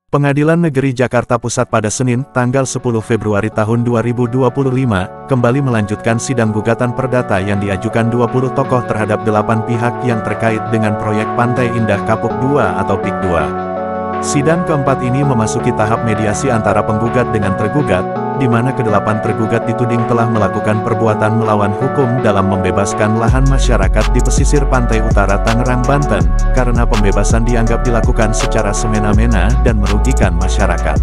Pengadilan Negeri Jakarta Pusat pada Senin, tanggal 10 Februari tahun 2025, kembali melanjutkan sidang gugatan perdata yang diajukan 20 tokoh terhadap 8 pihak yang terkait dengan proyek Pantai Indah Kapuk 2 atau PIK 2. Sidang keempat ini memasuki tahap mediasi antara penggugat dengan tergugat, di mana kedelapan tergugat dituding telah melakukan perbuatan melawan hukum dalam membebaskan lahan masyarakat di pesisir pantai utara Tangerang, Banten, karena pembebasan dianggap dilakukan secara semena-mena dan merugikan masyarakat.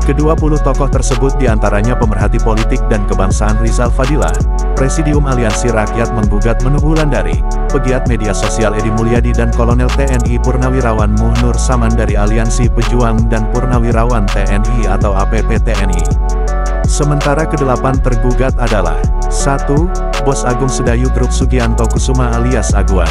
Ke-20 tokoh tersebut diantaranya pemerhati politik dan kebangsaan Rizal Fadilah, Presidium Aliansi Rakyat Menggugat Menuh Wulandari, pegiat media sosial Edi Mulyadi dan Kolonel TNI Purnawirawan Muh Nur Saman dari Aliansi Pejuang dan Purnawirawan TNI atau APP TNI. Sementara ke-8 tergugat adalah 1. Bos Agung Sedayu Grup Sugianto Kusuma alias Aguan.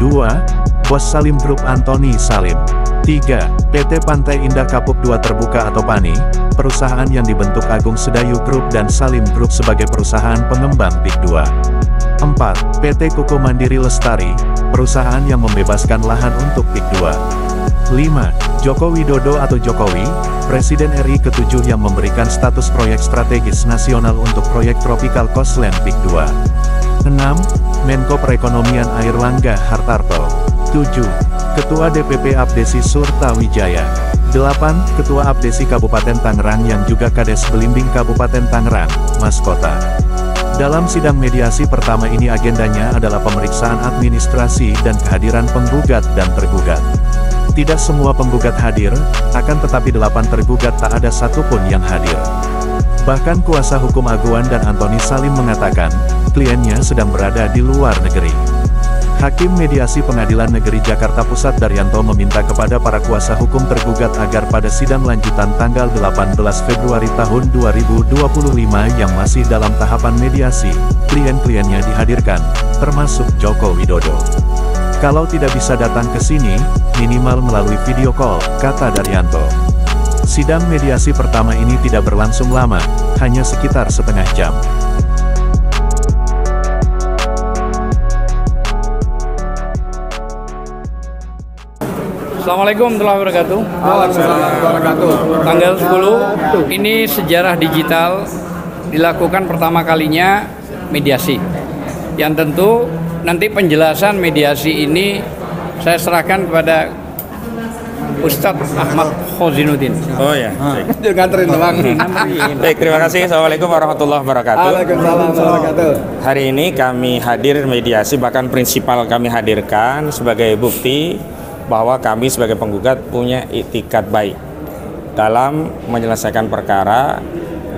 2. Bos Salim Grup Antoni Salim. 3. PT Pantai Indah Kapuk 2 Terbuka atau PANI, perusahaan yang dibentuk Agung Sedayu Grup dan Salim Grup sebagai perusahaan pengembang PIK 2. 4. PT Kuku Mandiri Lestari, perusahaan yang membebaskan lahan untuk PIK 2. 5. Joko Widodo atau Jokowi, Presiden RI ke-7 yang memberikan status proyek strategis nasional untuk proyek Tropical Coastline PIK 2. 6. Menko Perekonomian Airlangga Hartarto. 7. Ketua DPP Abdesi Surtawijaya. 8. Ketua Abdesi Kabupaten Tangerang yang juga Kades Belimbing Kabupaten Tangerang, Mas Kota. Dalam sidang mediasi pertama ini agendanya adalah pemeriksaan administrasi dan kehadiran penggugat dan tergugat. Tidak semua penggugat hadir, akan tetapi 8 tergugat tak ada satupun yang hadir. Bahkan kuasa hukum Aguan dan Antoni Salim mengatakan, kliennya sedang berada di luar negeri. Hakim Mediasi Pengadilan Negeri Jakarta Pusat Daryanto meminta kepada para kuasa hukum tergugat agar pada sidang lanjutan tanggal 18 Februari tahun 2025 yang masih dalam tahapan mediasi, klien-kliennya dihadirkan, termasuk Joko Widodo. Kalau tidak bisa datang ke sini, minimal melalui video call, kata Daryanto. Sidang mediasi pertama ini tidak berlangsung lama, hanya sekitar setengah jam. Assalamualaikum warahmatullahi wabarakatuh. Tanggal 10, ini sejarah digital dilakukan pertama kalinya mediasi. Yang tentu nanti penjelasan mediasi ini saya serahkan kepada Ustadz Ahmad Khozinuddin. Oh ya, baik. Baik, terima kasih. Assalamualaikum warahmatullahi wabarakatuh. Waalaikumsalam warahmatullahi wabarakatuh. Hari ini kami hadir mediasi, bahkan prinsipal kami hadirkan sebagai bukti bahwa kami sebagai penggugat punya itikad baik dalam menyelesaikan perkara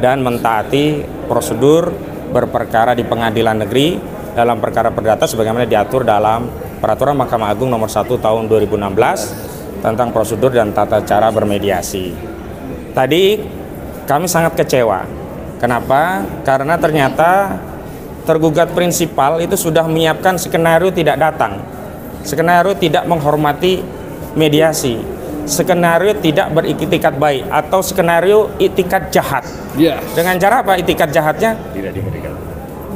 dan mentaati prosedur berperkara di pengadilan negeri dalam perkara perdata sebagaimana diatur dalam Peraturan Mahkamah Agung Nomor 1 Tahun 2016 tentang prosedur dan tata cara bermediasi. Tadi kami sangat kecewa. Kenapa? Karena ternyata tergugat prinsipal itu sudah menyiapkan skenario tidak datang. Skenario tidak menghormati mediasi, skenario tidak beritikat baik, atau skenario itikat jahat. Dengan cara apa itikat jahatnya? Tidak dihadirkan.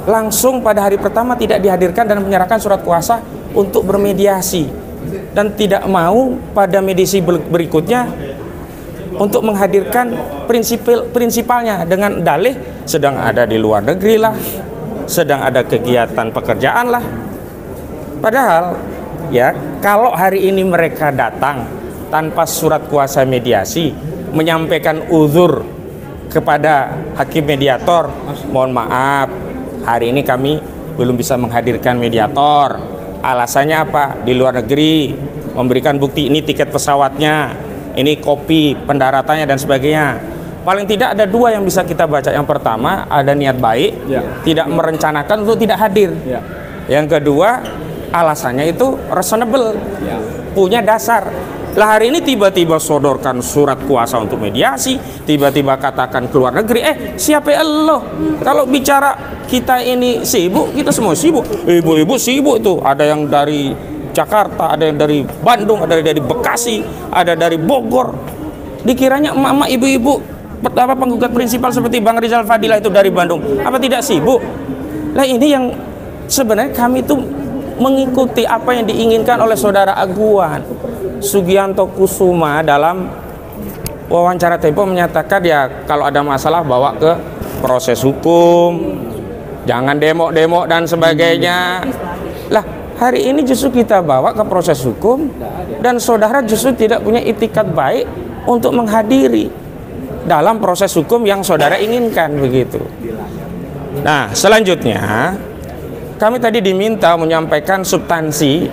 Langsung pada hari pertama tidak dihadirkan dan menyerahkan surat kuasa untuk bermediasi, dan tidak mau pada mediasi berikutnya untuk menghadirkan prinsipalnya dengan dalih sedang ada di luar negeri lah, sedang ada kegiatan pekerjaan lah. Padahal ya, kalau hari ini mereka datang tanpa surat kuasa mediasi, menyampaikan uzur kepada hakim mediator, mohon maaf, hari ini kami belum bisa menghadirkan mediator. Alasannya apa? Di luar negeri, memberikan bukti ini tiket pesawatnya, ini kopi pendaratannya dan sebagainya. Paling tidak ada dua yang bisa kita baca. Yang pertama, ada niat baik, tidak merencanakan untuk tidak hadir. Yang kedua, alasannya itu reasonable, punya dasar. Lah hari ini tiba-tiba sodorkan surat kuasa untuk mediasi, tiba-tiba katakan keluar negeri. Siapa lo? Kalau bicara kita ini sibuk, kita semua sibuk. Ibu-ibu sibuk tuh. Ada yang dari Jakarta, ada yang dari Bandung, ada dari Bekasi, ada dari Bogor. Dikiranya emak-emak, ibu-ibu, pertama penggugat prinsipal seperti Bang Rizal Fadilah itu dari Bandung, apa tidak sibuk? Lah ini yang sebenarnya kami tuh mengikuti apa yang diinginkan oleh saudara Aguan Sugianto Kusuma dalam wawancara Tempo menyatakan ya kalau ada masalah bawa ke proses hukum, jangan demo-demo dan sebagainya. Lah, hari ini justru kita bawa ke proses hukum dan saudara justru tidak punya itikat baik untuk menghadiri dalam proses hukum yang saudara inginkan begitu. Nah, selanjutnya kami tadi diminta menyampaikan substansi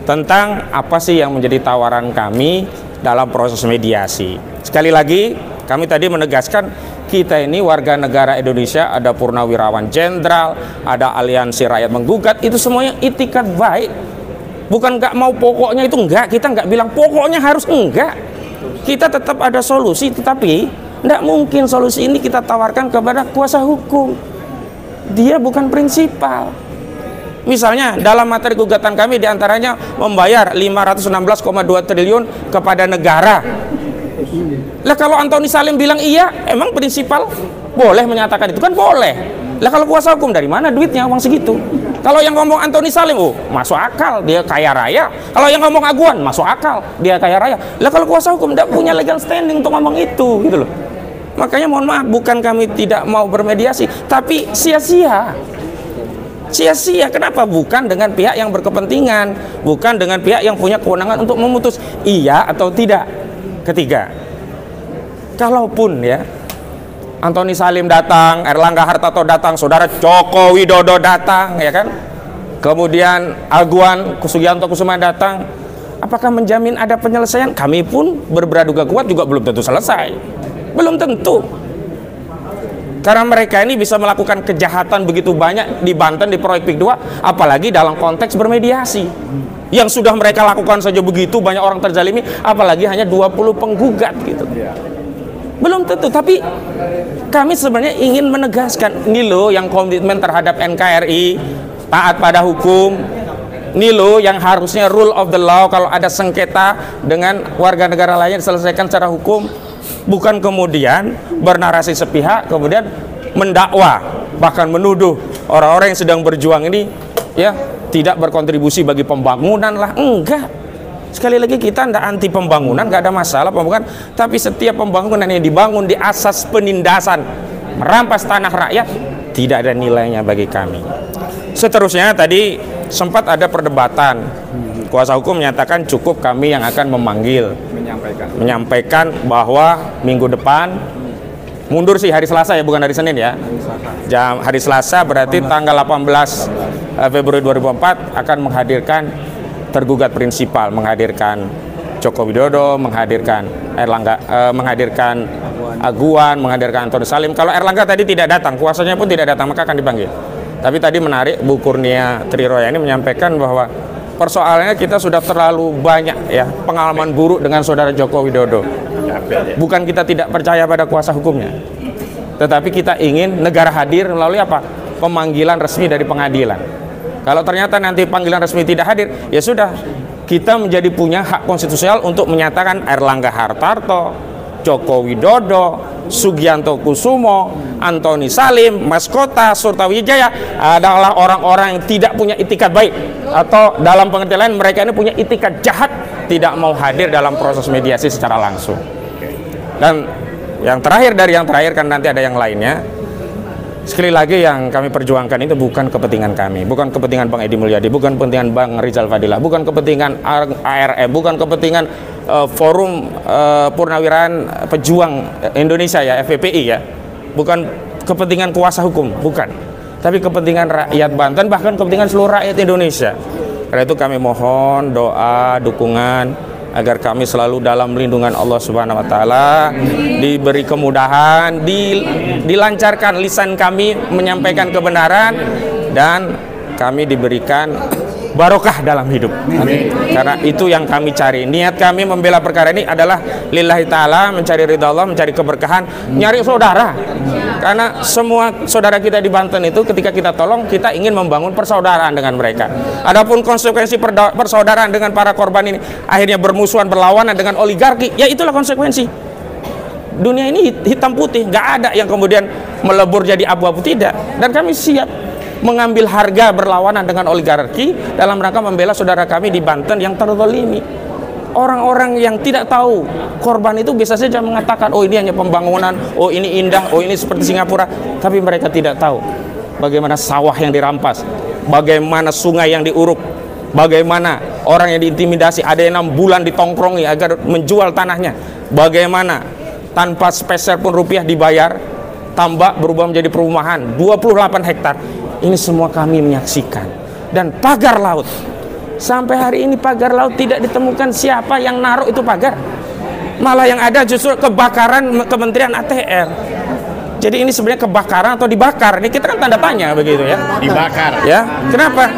tentang apa sih yang menjadi tawaran kami dalam proses mediasi. Sekali lagi, kami tadi menegaskan kita ini warga negara Indonesia, ada purnawirawan jenderal, ada aliansi rakyat menggugat, itu semuanya itikat baik. Bukan nggak mau pokoknya itu enggak, kita nggak bilang pokoknya harus enggak. Kita tetap ada solusi, tetapi tidak mungkin solusi ini kita tawarkan kepada kuasa hukum. Dia bukan prinsipal. Misalnya dalam materi gugatan kami diantaranya membayar 516,2 triliun kepada negara. Lah kalau Antoni Salim bilang iya, emang prinsipal boleh menyatakan itu? Kan boleh. Lah kalau kuasa hukum dari mana duitnya uang segitu? Kalau yang ngomong Antoni Salim, masuk akal, dia kaya raya. Kalau yang ngomong Aguan, masuk akal, dia kaya raya. Lah kalau kuasa hukum tidak punya legal standing untuk ngomong itu, gitu loh. Makanya mohon maaf, bukan kami tidak mau bermediasi, tapi sia-sia. Sia-sia, kenapa? Bukan dengan pihak yang berkepentingan, bukan dengan pihak yang punya kewenangan untuk memutus iya atau tidak. Ketiga, kalaupun ya Antoni Salim datang, Erlangga Hartarto datang, saudara Joko Widodo datang, ya kan? Kemudian Aguan Sugianto Kusuma datang, apakah menjamin ada penyelesaian? Kami pun berbraduga kuat juga belum tentu selesai, belum tentu. Karena mereka ini bisa melakukan kejahatan begitu banyak di Banten, di proyek PIK 2, apalagi dalam konteks bermediasi. Yang sudah mereka lakukan saja begitu banyak orang terzalimi, apalagi hanya 20 penggugat gitu. Belum tentu, tapi kami sebenarnya ingin menegaskan, ini loh yang komitmen terhadap NKRI, taat pada hukum. Ini loh yang harusnya rule of the law, kalau ada sengketa dengan warga negara lain diselesaikan secara hukum. Bukan kemudian bernarasi sepihak, kemudian mendakwa, bahkan menuduh orang-orang yang sedang berjuang ini ya tidak berkontribusi bagi pembangunan lah. Enggak. Sekali lagi, kita tidak anti pembangunan, nggak ada masalah pembangunan, tapi setiap pembangunan yang dibangun di asas penindasan, merampas tanah rakyat, tidak ada nilainya bagi kami. Seterusnya tadi sempat ada perdebatan. Kuasa hukum menyatakan cukup kami yang akan menyampaikan bahwa minggu depan, mundur sih hari Selasa ya, bukan hari Senin ya. Hari Selasa berarti tanggal 18 Februari 2004 akan menghadirkan tergugat prinsipal, menghadirkan Joko Widodo, menghadirkan Erlangga, menghadirkan Aguan, menghadirkan Antoni Salim. Kalau Erlangga tadi tidak datang, kuasanya pun tidak datang, maka akan dipanggil. Tapi tadi menarik, Bu Kurnia Triroya ini menyampaikan bahwa persoalannya kita sudah terlalu banyak ya pengalaman buruk dengan saudara Joko Widodo. Bukan kita tidak percaya pada kuasa hukumnya, tetapi kita ingin negara hadir melalui apa? Pemanggilan resmi dari pengadilan. Kalau ternyata nanti panggilan resmi tidak hadir, ya sudah, kita menjadi punya hak konstitusional untuk menyatakan Erlangga Hartarto, Joko Widodo, Sugianto Kusumo, Antoni Salim, Mas Kota, Surtawijaya adalah orang-orang yang tidak punya itikat baik, atau dalam pengertian lain mereka ini punya itikat jahat, tidak mau hadir dalam proses mediasi secara langsung. Dan yang terakhir dari yang terakhir, kan nanti ada yang lainnya. Sekali lagi, yang kami perjuangkan itu bukan kepentingan kami, bukan kepentingan Bang Edi Mulyadi, bukan kepentingan Bang Rizal Fadilah, bukan kepentingan ARM, bukan kepentingan Forum Purnawirawan Pejuang Indonesia ya, FPPI ya, bukan kepentingan kuasa hukum, bukan, tapi kepentingan rakyat Banten, bahkan kepentingan seluruh rakyat Indonesia. Karena itu kami mohon doa, dukungan agar kami selalu dalam lindungan Allah Subhanahu wa taala, diberi kemudahan, dilancarkan lisan kami menyampaikan kebenaran, dan kami diberikan barokah dalam hidup. Amin. Karena itu yang kami cari. Niat kami membela perkara ini adalah lillahi ta'ala, mencari ridha Allah, mencari keberkahan, nyari saudara. Karena semua saudara kita di Banten itu ketika kita tolong, kita ingin membangun persaudaraan dengan mereka. Adapun konsekuensi persaudaraan dengan para korban ini akhirnya bermusuhan, berlawanan dengan oligarki, ya itulah konsekuensi. Dunia ini hitam putih, nggak ada yang kemudian melebur jadi abu-abu, tidak. Dan kami siap mengambil harga berlawanan dengan oligarki dalam rangka membela saudara kami di Banten yang terzalimi. orang-orang yang tidak tahu korban itu bisa saja mengatakan, oh ini hanya pembangunan, oh ini indah, oh ini seperti Singapura, tapi mereka tidak tahu bagaimana sawah yang dirampas, bagaimana sungai yang diuruk, bagaimana orang yang diintimidasi, ada yang 6 bulan ditongkrongi agar menjual tanahnya, bagaimana tanpa sepeser pun rupiah dibayar, tambak berubah menjadi perumahan 28 hektar. Ini semua kami menyaksikan. Dan pagar laut, sampai hari ini pagar laut tidak ditemukan siapa yang naruh itu pagar. Malah yang ada justru kebakaran Kementerian ATR. Jadi ini sebenarnya kebakaran atau dibakar? Ini kita kan tanda tanya begitu ya. Dibakar. Ya, kenapa?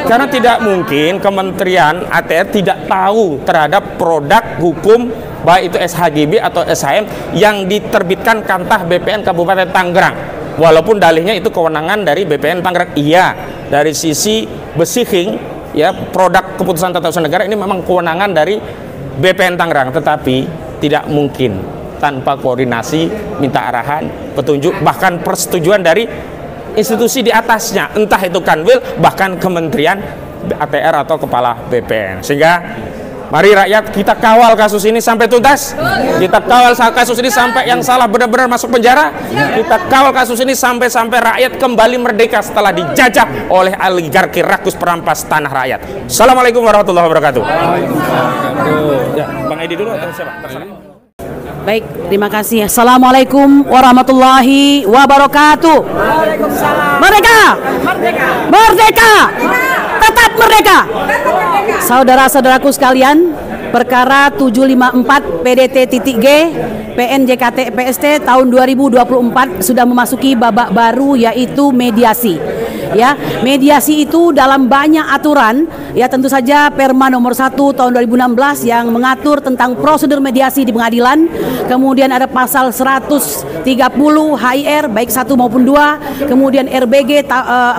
Karena tidak mungkin Kementerian ATR tidak tahu terhadap produk hukum baik itu SHGB atau SHM yang diterbitkan Kantah BPN Kabupaten Tangerang. Walaupun dalihnya itu kewenangan dari BPN Tangerang, iya, dari sisi besiking ya, produk keputusan tata usaha negara ini memang kewenangan dari BPN Tangerang, tetapi tidak mungkin tanpa koordinasi, minta arahan, petunjuk, bahkan persetujuan dari institusi di atasnya, entah itu Kanwil, bahkan Kementerian ATR atau Kepala BPN. Sehingga mari rakyat kita kawal kasus ini sampai tuntas. Kita kawal kasus ini sampai yang salah benar-benar masuk penjara. Kita kawal kasus ini sampai rakyat kembali merdeka setelah dijajah oleh oligarki rakus perampas tanah rakyat. Assalamualaikum warahmatullahi wabarakatuh. Ya, Bang Edi dulu atau siapa? Baik, terima kasih. Assalamualaikum warahmatullahi wabarakatuh. Merdeka! Merdeka! Merdeka! Tetap merdeka! Saudara-saudaraku sekalian, perkara 754 PDT-G PNJKT PST tahun 2024 sudah memasuki babak baru, yaitu mediasi. Ya, mediasi itu dalam banyak aturan, ya tentu saja Perma nomor 1 tahun 2016 yang mengatur tentang prosedur mediasi di pengadilan. Kemudian ada pasal 130 HIR baik 1 maupun 2, kemudian RBG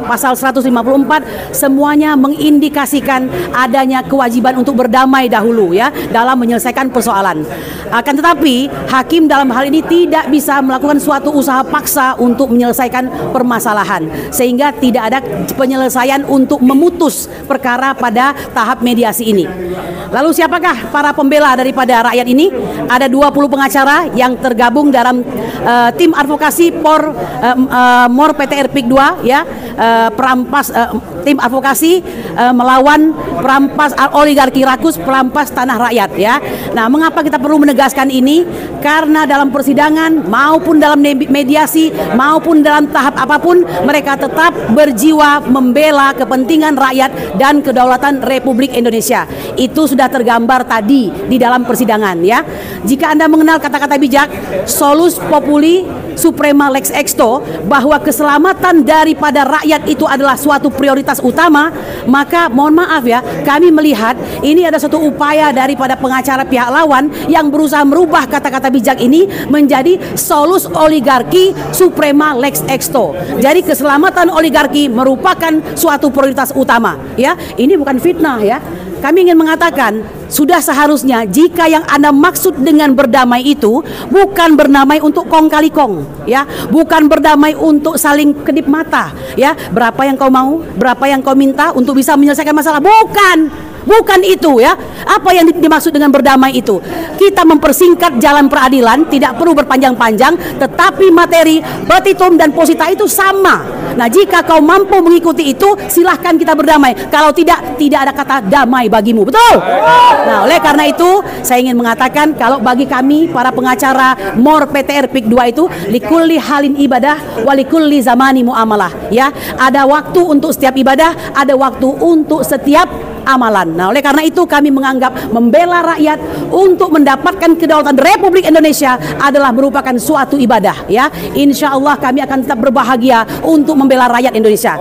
pasal 154, semuanya mengindikasikan adanya kewajiban untuk berdamai dahulu ya dalam menyelesaikan persoalan. Akan tetapi hakim dalam hal ini tidak bisa melakukan suatu usaha paksa untuk menyelesaikan permasalahan, sehingga tidak ada penyelesaian untuk memutus perkara pada tahap mediasi ini. Lalu siapakah para pembela daripada rakyat ini? Ada 20 pengacara yang tergabung dalam tim advokasi MOR PT RPIK 2 ya, perampas tim advokasi melawan perampas oligarki rakus perampas tanah rakyat ya. Nah, mengapa kita perlu menegaskan ini? Karena dalam persidangan maupun dalam mediasi maupun dalam tahap apapun, mereka tetap berjiwa membela kepentingan rakyat dan kedaulatan Republik Indonesia. Itu sudah tergambar tadi di dalam persidangan ya. Jika Anda mengenal kata-kata bijak solus populi suprema lex exto, bahwa keselamatan daripada rakyat itu adalah suatu prioritas utama, maka mohon maaf ya, kami melihat ini ada suatu upaya daripada pengacara pihak lawan yang berusaha merubah kata-kata bijak ini menjadi solus oligarki suprema lex exto. Jadi keselamatan oligarki merupakan suatu prioritas utama ya. Ini bukan fitnah ya. Kami ingin mengatakan, sudah seharusnya jika yang Anda maksud dengan berdamai itu bukan berdamai untuk kong kali kong ya, bukan berdamai untuk saling kedip mata ya, berapa yang kau mau, berapa yang kau minta untuk bisa menyelesaikan masalah, bukan itu ya. Apa yang dimaksud dengan berdamai itu? Kita mempersingkat jalan peradilan, tidak perlu berpanjang-panjang, tetapi materi, petitum dan posita itu sama. Nah, jika kau mampu mengikuti itu, silahkan kita berdamai. Kalau tidak ada kata damai bagimu, betul? Nah, oleh karena itu saya ingin mengatakan, kalau bagi kami para pengacara MOR PT RPIK 2 itu likulli halin ibadah walikulli zamani muamalah ya. Ada waktu untuk setiap ibadah, ada waktu untuk setiap amalan. Nah, oleh karena itu kami menganggap membela rakyat untuk mendapatkan kedaulatan Republik Indonesia adalah merupakan suatu ibadah ya. Insya Allah kami akan tetap berbahagia untuk membela rakyat Indonesia.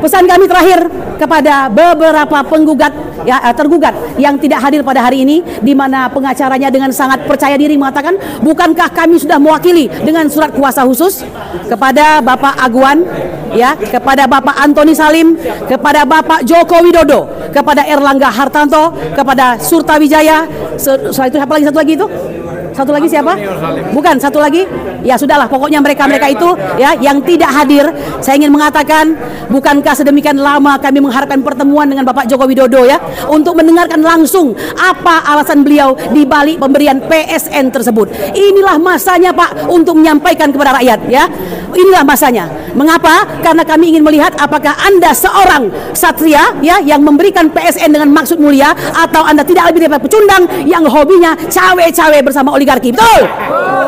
Pesan kami terakhir kepada beberapa penggugat ya, tergugat yang tidak hadir pada hari ini, di mana pengacaranya dengan sangat percaya diri mengatakan, bukankah kami sudah mewakili dengan surat kuasa khusus kepada Bapak Aguan ya, kepada Bapak Antoni Salim, kepada Bapak Joko Widodo, kepada Erlangga Hartanto, kepada Surta Wijaya, satu lagi itu Satu lagi siapa? Bukan, satu lagi. Ya sudahlah, pokoknya mereka itu ya yang tidak hadir. Saya ingin mengatakan, bukankah sedemikian lama kami mengharapkan pertemuan dengan Bapak Joko Widodo ya untuk mendengarkan langsung apa alasan beliau di balik pemberian PSN tersebut. Inilah masanya Pak untuk menyampaikan kepada rakyat ya. Inilah masanya. Mengapa? Karena kami ingin melihat apakah Anda seorang satria ya yang memberikan PSN dengan maksud mulia, atau Anda tidak lebih daripada pecundang yang hobinya cawe-cawe bersama oligarki. Betul?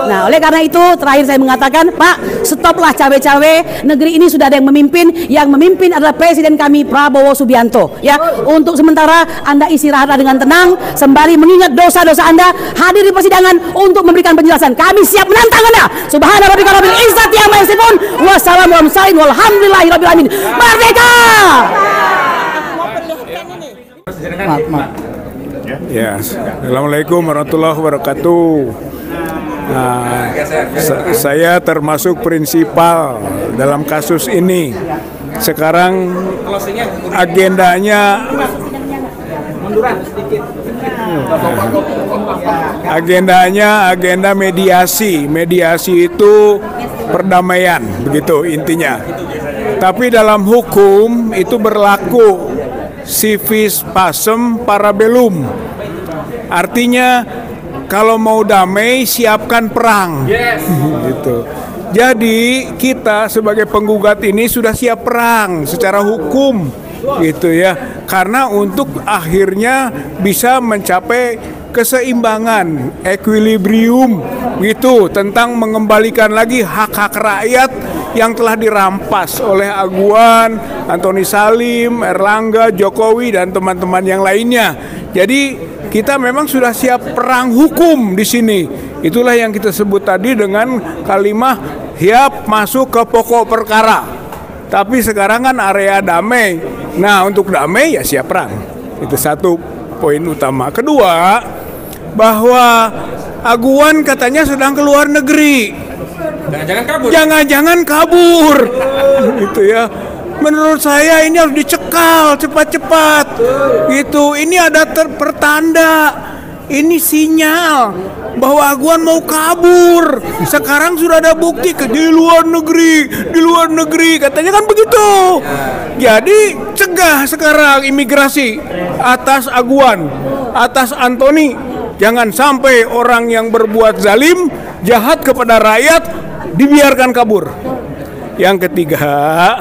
Nah, oleh karena itu terakhir saya mengatakan, Pak, stoplah cawe-cawe. Negeri ini sudah ada yang memimpin adalah Presiden kami Prabowo Subianto. Ya, untuk sementara Anda istirahatlah dengan tenang, sembari mengingat dosa-dosa Anda, hadir di persidangan untuk memberikan penjelasan. Kami siap menantang Anda. Subhana rabbika rabbil izzati amma yasifun, wassalamu ala mursalin walhamdulillahi rabbil alamin. Merdeka! Ya, Assalamualaikum warahmatullahi wabarakatuh. Nah, saya termasuk prinsipal dalam kasus ini. Sekarang agendanya agenda mediasi. Mediasi itu perdamaian, begitu intinya. Tapi dalam hukum itu berlaku civis pacem para bellum. Artinya kalau mau damai siapkan perang. Gitu. Jadi kita sebagai penggugat ini sudah siap perang secara hukum, gitu ya. Karena untuk akhirnya bisa mencapai keseimbangan, equilibrium, gitu, tentang mengembalikan lagi hak-hak rakyat yang telah dirampas oleh Aguan, Antoni Salim, Erlangga, Jokowi, dan teman-teman yang lainnya. Jadi kita memang sudah siap perang hukum di sini. Itulah yang kita sebut tadi dengan kalimat siap masuk ke pokok perkara. Tapi sekarang kan area damai. Nah, untuk damai ya siap perang. Itu satu poin utama. Kedua, bahwa Aguan katanya sedang ke luar negeri. Jangan-jangan kabur. Gitu ya. Menurut saya ini harus dicekal cepat-cepat. Gitu. Ini ada pertanda. Ini sinyal bahwa Aguan mau kabur. Sekarang sudah ada bukti di luar negeri katanya kan begitu. Jadi cegah sekarang imigrasi atas Aguan, atas Antoni. Jangan sampai orang yang berbuat zalim, jahat kepada rakyat dibiarkan kabur. Yang ketiga,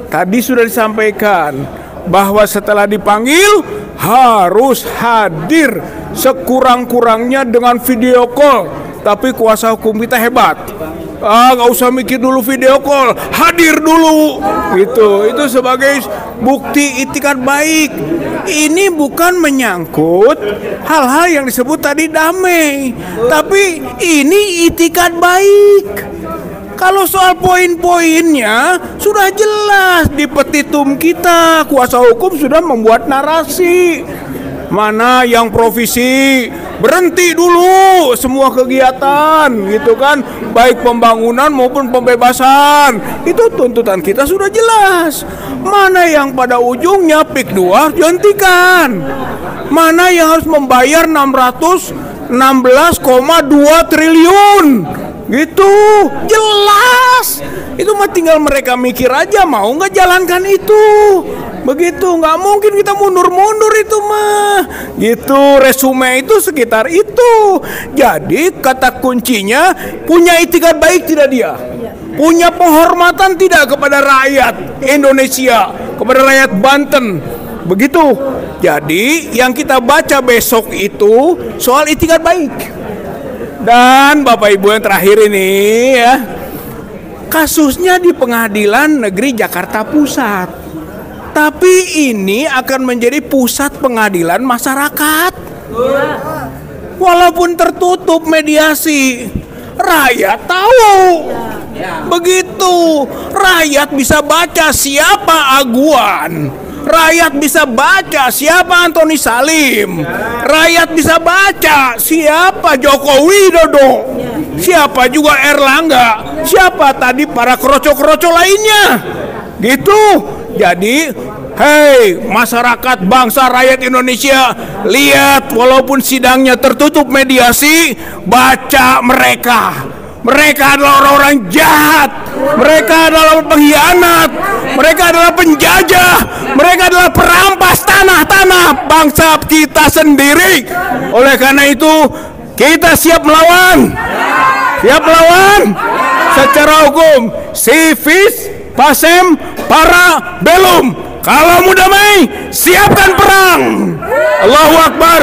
tadi sudah disampaikan bahwa setelah dipanggil harus hadir sekurang-kurangnya dengan video call. Tapi kuasa hukum kita hebat. Nggak usah mikir dulu video call, hadir dulu. Itu sebagai bukti itikat baik. Ini bukan menyangkut hal-hal yang disebut tadi damai, tapi ini itikat baik. Kalau soal poin-poinnya sudah jelas di petitum kita, kuasa hukum sudah membuat narasi. Mana yang provisi berhenti dulu semua kegiatan, gitu kan, baik pembangunan maupun pembebasan. Itu tuntutan kita sudah jelas. Mana yang pada ujungnya PIK 2 dihentikan. Mana yang harus membayar 616,2 triliun. Gitu, jelas. Itu mah tinggal mereka mikir aja mau nggak jalankan itu. Begitu, nggak mungkin kita mundur-mundur itu mah. Gitu, resume itu sekitar itu. Jadi kata kuncinya, punya itikat baik tidak dia? Punya penghormatan tidak kepada rakyat Indonesia, kepada rakyat Banten? Begitu. Jadi yang kita baca besok itu soal itikat baik. Dan Bapak Ibu yang terakhir ini ya, kasusnya di Pengadilan Negeri Jakarta Pusat. Tapi ini akan menjadi pusat pengadilan masyarakat. Walaupun tertutup mediasi, rakyat tahu. Begitu, rakyat bisa baca siapa Aguan. Rakyat bisa baca siapa Antoni Salim. Rakyat bisa baca siapa Joko Widodo. Siapa juga Erlangga. Siapa tadi para kroco-kroco lainnya. Gitu. Jadi Hei masyarakat bangsa rakyat Indonesia, lihat walaupun sidangnya tertutup mediasi, baca mereka. Mereka adalah orang-orang jahat, mereka adalah pengkhianat, mereka adalah penjajah, mereka adalah perampas tanah-tanah bangsa kita sendiri. Oleh karena itu kita siap melawan, secara hukum, civis pacem para bellum. Kalau mau damai, siapkan perang. Allahu Akbar.